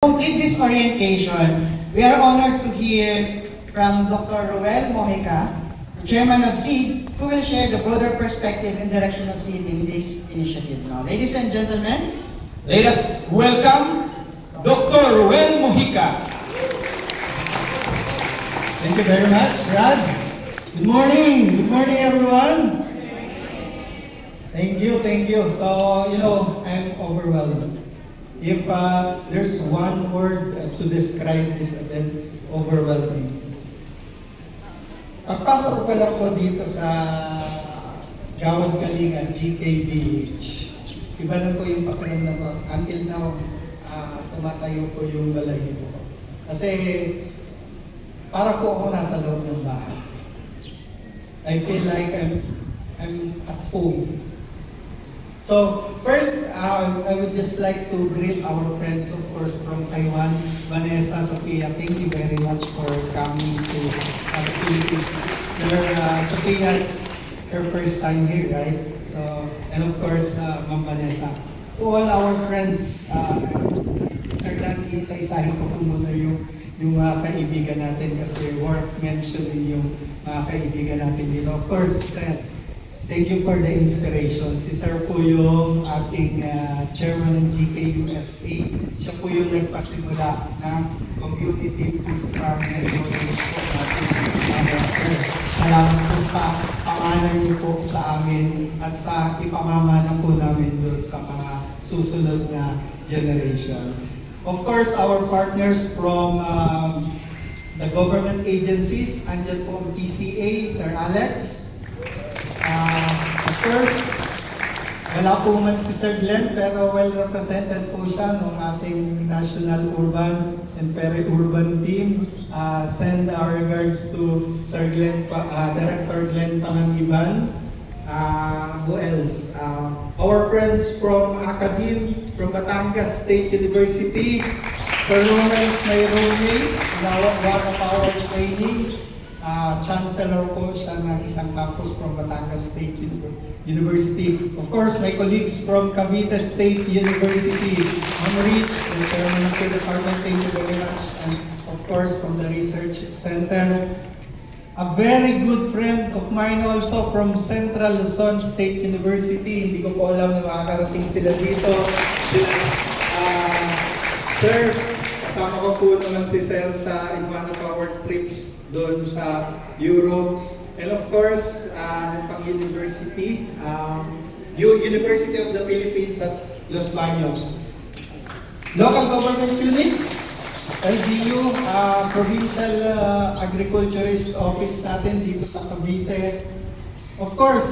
Complete this orientation, we are honored to hear from Dr. Ruel Mojica, Chairman of SEED, who will share the broader perspective and direction of SEED in this initiative. Now, ladies and gentlemen, let us welcome Dr. Ruel Mojica. Thank you very much, Rad. Good morning everyone. Thank you. So, I'm overwhelmed. If there's one word to describe this event, overwhelming. Pagpasok ko lang po dito sa Gawad Kalinga, GK Village. Iba na po yung pakiramdam ko. Until now, tumatayo po yung balahibo ko. Kasi, para po ako nasa loob ng bahay. I feel like I'm at home. So, first, I would just like to greet our friends, of course, from Taiwan. Vanessa, Sophia, thank you very much for coming to the Philippines. Sophia, it's her first time here, right? So, and of course, Ma'am Vanessa. To all our friends, Sir Dan, isa-isahin ko po muna yung mga kaibigan natin kasi worth mentioning yung mga kaibigan natin dito. Of course, Sir, thank you for the inspiration. Si Sir po yung ating chairman ng GK USA. Siya po yung nagpasimula ng community food farm na i-launch po natin. Sir, salamat po sa pangalan niyo po sa amin at sa ipamamana po namin doon sa mga susunod na generation. Of course, our partners from the government agencies, andyan po ang PCA, Sir Alex. Of course, wala po man si Sir Glenn pero well represented po siya ng ating National Urban and Peri-Urban team. Send our regards to Sir Glenn, Director Glenn Panganiban. Who else? Our friends from Academe, from Batangas State University. Sir Romance Mayrumi, one of our trainings. Chancellor po siya ng isang campus from Batangas State University. Of course, my colleagues from Cavite State University, Ma'am Rich, the chairman of the department, thank you very much. And of course, from the Research Center. A very good friend of mine also from Central Luzon State University. Hindi ko po alam na makakarating sila dito. Sir, kasama ko po naman si Sel sa in one of our trips doon sa Europe. And of course, ng University, University of the Philippines at Los Baños. Local government units, LGU, Provincial Agriculturist Office natin dito sa Cavite. Of course,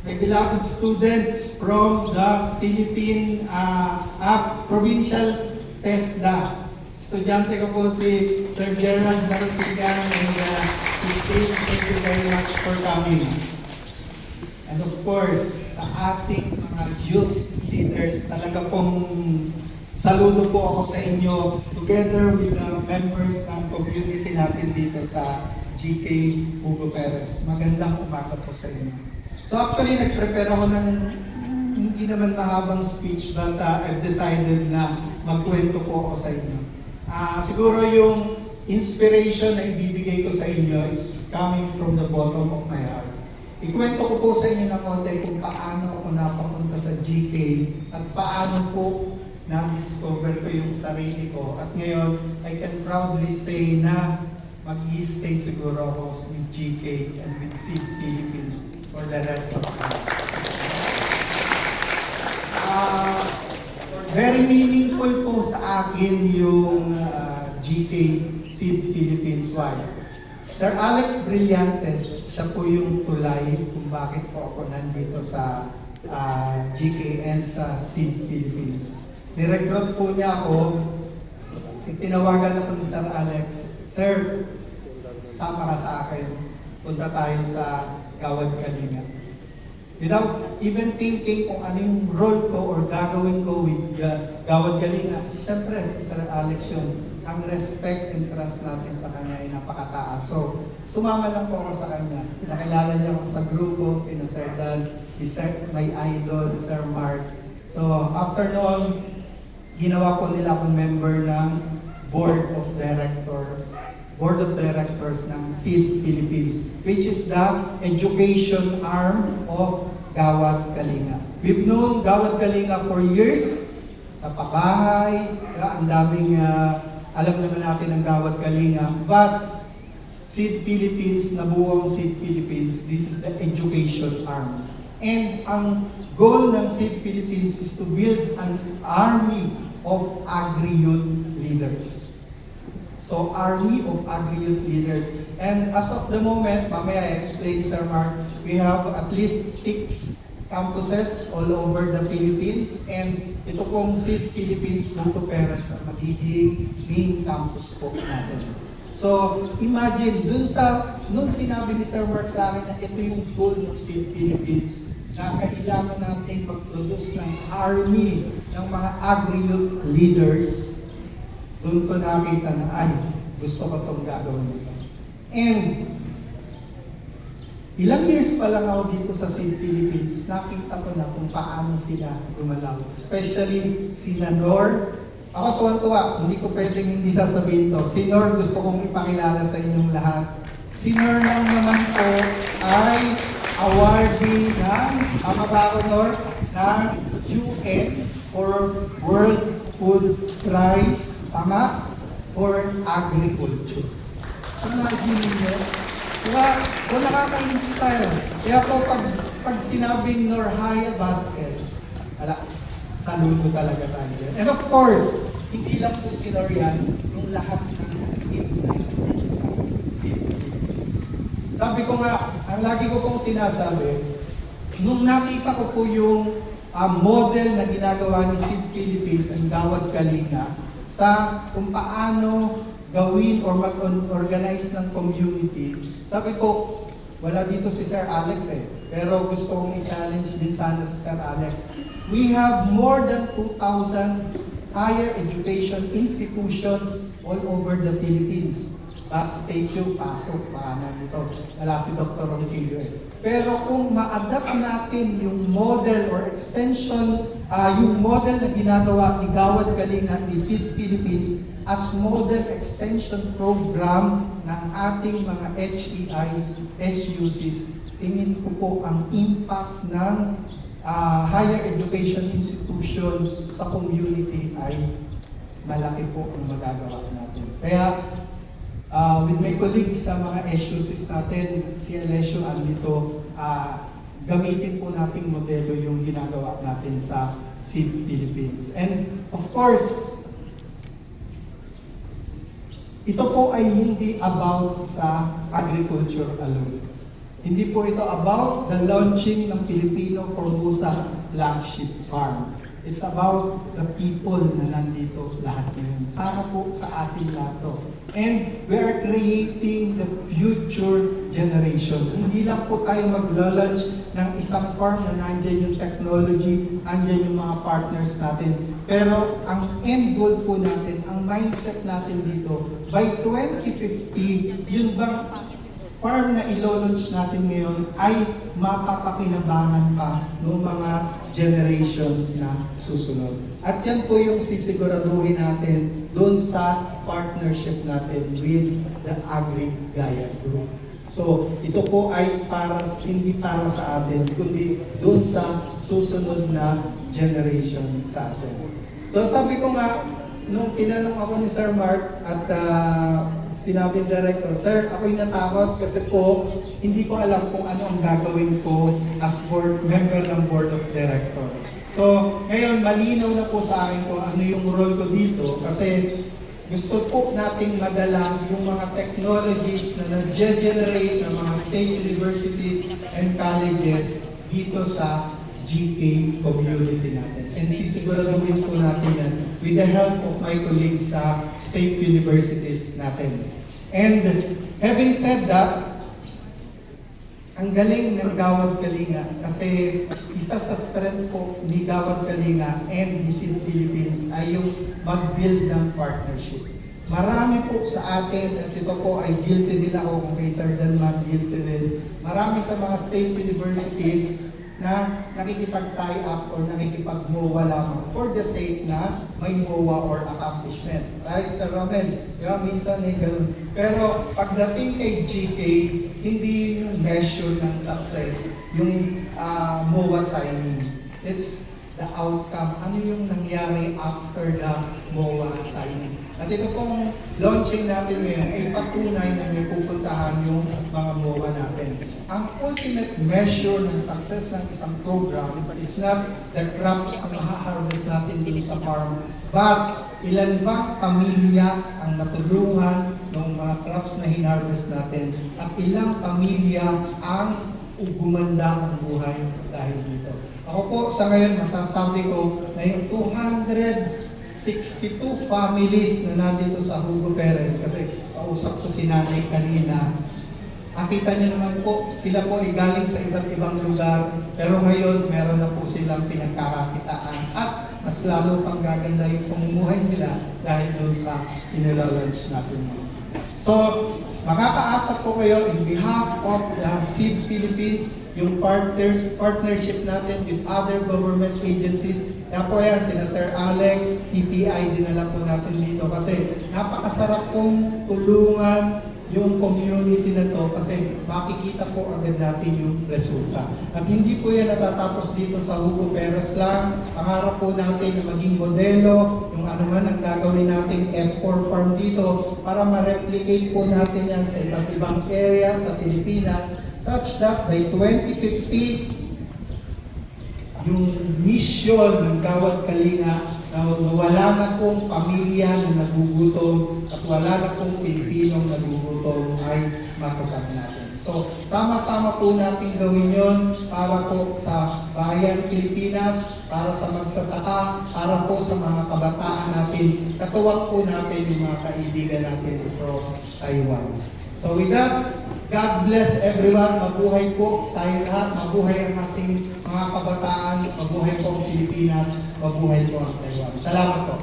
my beloved students from the Philippine Provincial TESDA. Estudyante ko po si Sir Gerald Marasigan and his team. Thank you very much for coming. And of course, sa ating mga youth leaders, talaga pong saludo po ako sa inyo together with the members ng community natin dito sa GK Hugo Perez. Magandang umaga po sa inyo. So actually, nag-prepare ako ng hindi naman mahabang speech but I've decided na magkwento po ako sa inyo. Siguro yung inspiration na ibibigay ko sa inyo is coming from the bottom of my heart. Ikwento ko po sa inyo ng konti kung paano ako napapunta sa GK at paano po na-discover ko yung sarili ko. At ngayon, I can proudly say na mag-i-stay siguro ako with GK and with SEED Philippines for the rest of my life. Very meaningful po sa akin yung GK SEED Philippines. Why? Sir Alex Brillantes, siya po yung tulay kung bakit po ako nandito sa GK and sa SEED Philippines. Nirecruit po niya ako, tinawagan ako ni Sir Alex, Sir, sama ka sa akin, punta tayo sa Gawad Kalinga. Without even thinking kung ano yung role ko or gagawin ko with Gawad Kalinga, siyempre si Sir Alex yun. Ang respect and trust natin sa kanya ay napakataas. So, sumama lang po ako sa kanya. Pinakilala niya ako sa grupo, Sir Dan, my idol, Sir Mark. So, after noon, ginawa ko nila akong member ng Board of Directors ng SEED Philippines, which is the education arm of Gawad Kalinga. We've known Gawad Kalinga for years, sa pabahay, ang daming alam naman natin ang Gawad Kalinga, but SEED Philippines, nabuo ang SEED Philippines, this is the education arm. And ang goal ng SEED Philippines is to build an army of agri-youth leaders. So, army of agri-youth leaders. And as of the moment, mamaya I-explain, Sir Mark, we have at least 6 campuses all over the Philippines. And ito pong SEED Philippines, Luto Perez, ang magiging main campus po natin. So, imagine, nung sinabi ni Sir Mark sa akin na ito yung goal ng SEED Philippines, na kailangan natin mag-produce ng army ng mga agri-youth leaders, doon ko nakita na, ay, gusto ko itong gagawin nito. And, ilang years pa lang ako dito sa SEED Philippines, nakita ko na kung paano sila gumalaw. Especially si Nor. Ako tuwan-tuwa, hindi ko pwedeng hindi sasabihin to. Si Nor, gusto kong ipakilala sa inyong lahat. Si Nor lang naman po ay awardee ng, tama ba ako, Nor? Ng UN for World Food Prize, tama? For Agriculture. Imagine niyo. Diba? So nakaka-inspire. Kaya po pag sinabing Norhaya Vasquez, wala, saludo talaga tayo. And of course, hindi lang po si Nor yan, yung lahat ng team na dito sa SEED Philippines. Sabi ko nga, ang lagi ko pong sinasabi, nung nakita ko po yung model na ginagawa ni SEED Philippines ang Gawad Kalinga sa kung paano gawin or mag-organize ng community. Sabi ko, wala dito si Sir Alex pero gusto kong i-challenge din sana si Sir Alex. We have more than 2,000 higher education institutions all over the Philippines. Stay tuned, pasok, paano nito. Wala si Dr. Ronquillo Pero kung ma-adapt natin yung model or extension, yung model na ginagawa ni Gawad Kalinga ni SEED Philippines as model extension program ng ating mga HEIs, SUCs, tingin ko po ang impact ng higher education institution sa community ay malaki po ang magagawa natin. Kaya, with my colleagues sa mga SUCs natin, si Alessio andito, gamitin po nating modelo yung ginagawa natin sa SEED Philippines. And of course, ito po ay hindi about sa agriculture alone. Hindi po ito about the launching ng Filipino Formosa Flagship Farm. It's about the people na nandito lahat ngayon. Para po sa ating lahat to. And we are creating the future generation. Hindi lang po tayo mag-launch ng isang farm na nandyan yung technology, nandyan yung mga partners natin. Pero ang end goal po natin, ang mindset natin dito, by 2050, yun bang farm na ilo-launch natin ngayon ay mapapakinabangan pa ng mga generations na susunod. At yan po yung sisiguraduhin natin doon sa partnership natin with the Agri-Gaya Group. So, ito po ay hindi para sa atin, kundi doon sa susunod na generation sa atin. So, sabi ko nga, nung tinanong ako ni Sir Mark at sinabi ng director, Sir, ako'y natakot kasi po hindi ko alam kung ano ang gagawin ko as member ng Board of Directors. So, ngayon malinaw na po sa akin kung ano yung role ko dito kasi gusto po nating madala yung mga technologies na nag-generate ng mga state universities and colleges dito sa GK community natin. And sisiguraduhin po natin yan with the help of my colleagues sa state universities natin. And having said that, ang galing ng Gawad Kalinga kasi isa sa strength po ni Gawad Kalinga and the SEED Philippines ay yung mag-build ng partnership. Marami po sa atin, at ito po ay guilty din ako kung kay Sir Danman, guilty din. Marami sa mga state universities, na nakikipag-tie up or nakikipag-MOA lamang for the sake na may MOA or accomplishment. Right, Sir Romel? Diba? Minsan ganun. Pero pagdating kay GK, hindi yung measure ng success, yung MOA signing. It's the outcome. Ano yung nangyari after the MOA signing? At ito pong launching natin ngayon ay patunay na may pupuntahan yung mga MOA natin. Ang ultimate measure ng success ng isang program is not the crops na ma-harvest natin dun sa farm, but ilan bang pamilya ang natulungan ng mga crops na hinarvest natin at ilang pamilya ang gumanda ang buhay dahil dito. Ako po sa ngayon masasabi ko na yung 262 families na nandito sa Hugo Perez, kasi kausap ko si nanay kanina, nakita niyo naman po, sila po ay galing sa iba't ibang lugar, pero ngayon meron na po silang pinagkakakitaan at mas lalo pang gaganda yung pamumuhay nila dahil doon sa inilalunch natin ngayon. So, makakaasa po kayo in behalf of the SEED Philippines, yung partnership natin with other government agencies. Kaya po yan, sila Sir Alex, PPI, dinala po natin dito kasi napakasarap pong tulungan yung community na to kasi makikita po agad natin yung resulta. At hindi po yan natatapos dito sa Hugo Perez lang. Pangarap po natin na maging modelo, yung ano man ang gagawin natin F4 farm dito para ma-replicate po natin yan sa iba't ibang areas sa Pilipinas such that by 2050, yung mission ng Gawad Kalinga na wala na pong pamilya na nagugutom at wala na pong Pilipinong nagugutom ay matupad natin. So, sama-sama po natin gawin yon para po sa bayan Pilipinas, para sa magsasaka, para po sa mga kabataan natin. Katuwang po natin yung mga kaibigan natin from Taiwan. So with that, God bless everyone. Mabuhay po tayo lahat. Mabuhay ang ating mga kabataan. Mabuhay po ang Pilipinas. Mabuhay po ang Taiwan. Salamat po.